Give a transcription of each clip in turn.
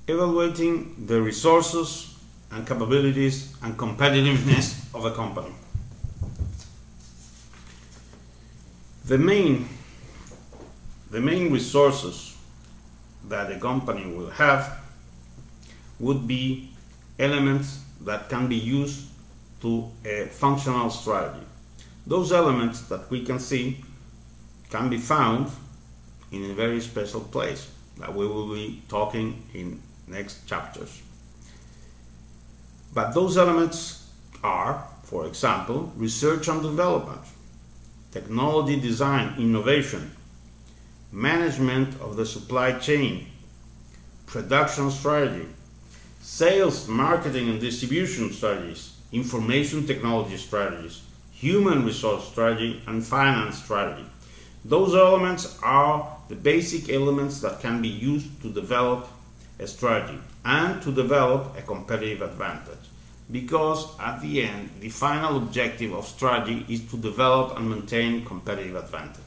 evaluating the resources and capabilities and competitiveness of a company. The main resources that a company will have would be elements that can be used to a functional strategy. Those elements that we can see can be found in a very special place that we will be talking in next chapters. But those elements are, for example, research and development, technology design, innovation, management of the supply chain, production strategy, sales, marketing and distribution strategies, information technology strategies, human resource strategy, and finance strategy. Those elements are the basic elements that can be used to develop a strategy and to develop a competitive advantage. Because at the end, the final objective of strategy is to develop and maintain competitive advantage.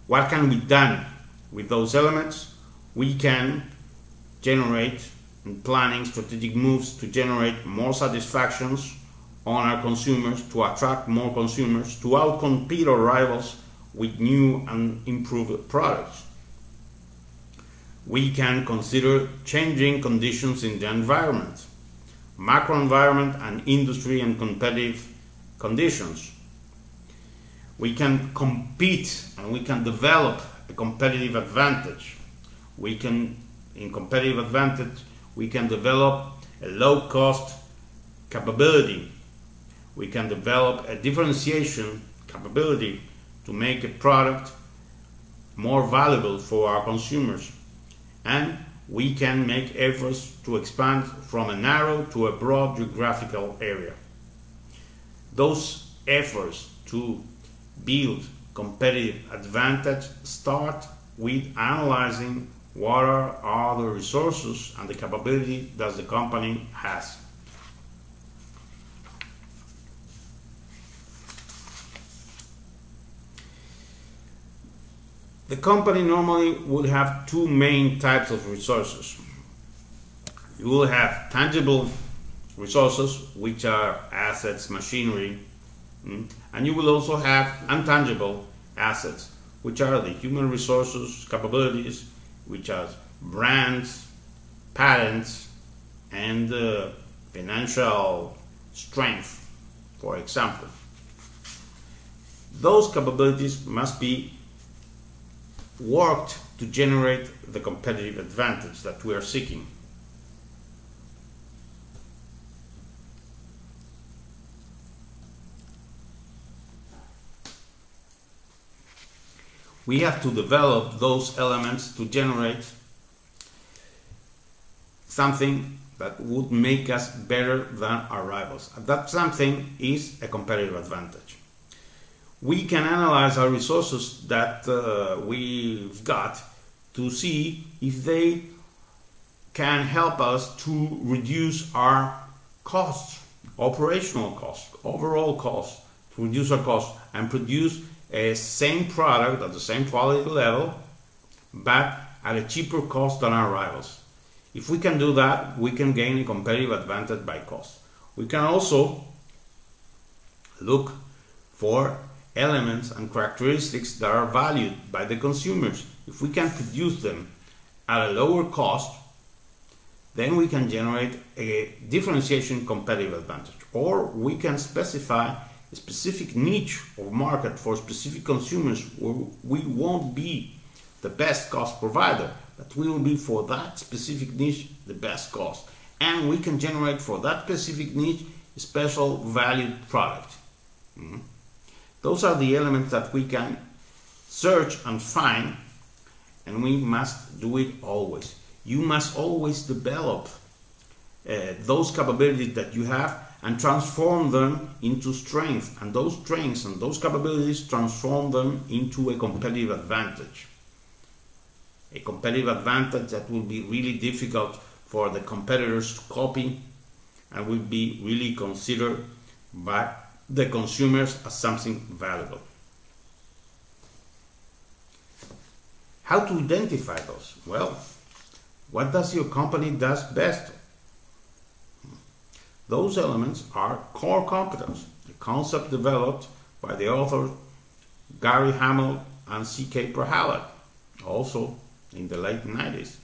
What can be done with those elements? We can generate in planning strategic moves to generate more satisfactions on our consumers, to attract more consumers, to outcompete our rivals with new and improved products. We can consider changing conditions in the environment, macro environment and industry and competitive conditions. We can compete and we can develop a competitive advantage. In competitive advantage, we can develop a low-cost capability. We can develop a differentiation capability to make a product more valuable for our consumers. And we can make efforts to expand from a narrow to a broad geographical area. Those efforts to build competitive advantage start with analyzing what are the resources and the capability that the company has. The company normally would have two main types of resources. You will have tangible resources, which are assets, machinery, and you will also have intangible assets, which are the human resources, capabilities, which are brands, patents, and financial strength, for example. Those capabilities must be worked to generate the competitive advantage that we are seeking. We have to develop those elements to generate something that would make us better than our rivals. That something is a competitive advantage. We can analyze our resources that we've got to see if they can help us to reduce our costs, operational costs, overall costs, to reduce our costs and produce a same product at the same quality level, but at a cheaper cost than our rivals. If we can do that, we can gain a competitive advantage by cost. We can also look for elements and characteristics that are valued by the consumers. If we can produce them at a lower cost, then we can generate a differentiation competitive advantage. Or we can specify a specific niche of market for specific consumers where we won't be the best cost provider, but we will be for that specific niche the best cost. And we can generate for that specific niche a special valued product. Those are the elements that we can search and find, and we must do it always. You must always develop those capabilities that you have and transform them into strength, and those strengths and those capabilities transform them into a competitive advantage. A competitive advantage that will be really difficult for the competitors to copy and will be really considered by the consumers as something valuable. How to identify those? Well, What does your company does best? Those elements are core competence, a concept developed by the authors Gary Hamel and C.K. Prahalad, also in the late 90s.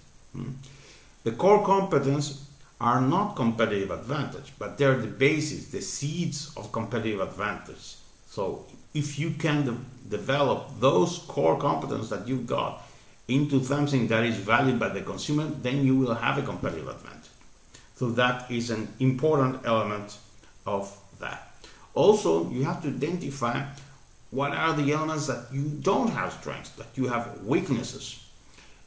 The core competence are not competitive advantage, but they're the basis, the seeds of competitive advantage. So if you can develop those core competence that you've got into something that is valued by the consumer, then you will have a competitive advantage. So that is an important element of that. Also, you have to identify what are the elements that you don't have strengths, that you have weaknesses.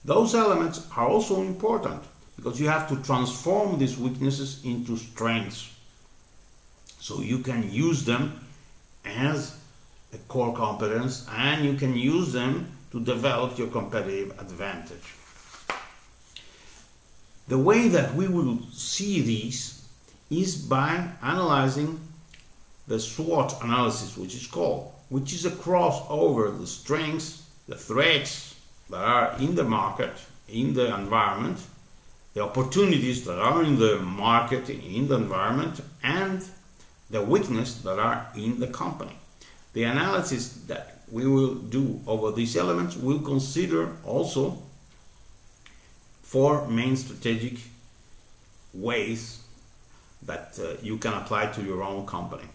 Those elements are also important because you have to transform these weaknesses into strengths so you can use them as a core competence and you can use them to develop your competitive advantage. The way that we will see these is by analyzing the SWOT analysis, which is a crossover the strengths, the threats that are in the market, in the environment, the opportunities that are in the market, in the environment, and the weakness that are in the company. The analysis that we will do over these elements will consider also 4 main strategic ways that you can apply to your own company.